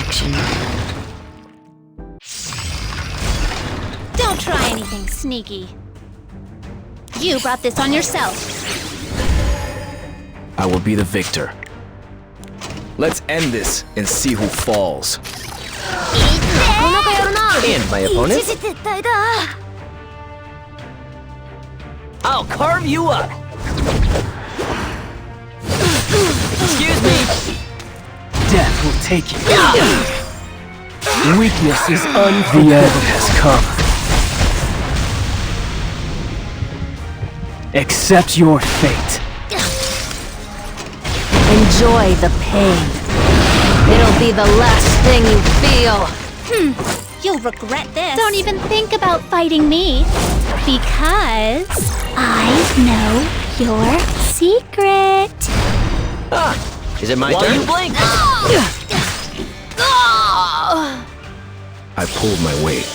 action. Don't try anything sneaky. You brought this on yourself. I will be the victor. Let's end this and see who falls. And my opponent? I'll carve you up! Excuse me! Death will take you. Weakness is unforgivable. The end has come. Accept your fate. Enjoy the pain. It'll be the last thing you feel. You'll regret this. Don't even think about fighting me. Because I know your secret. Ah, is it my turn? You blink! I pulled my weight.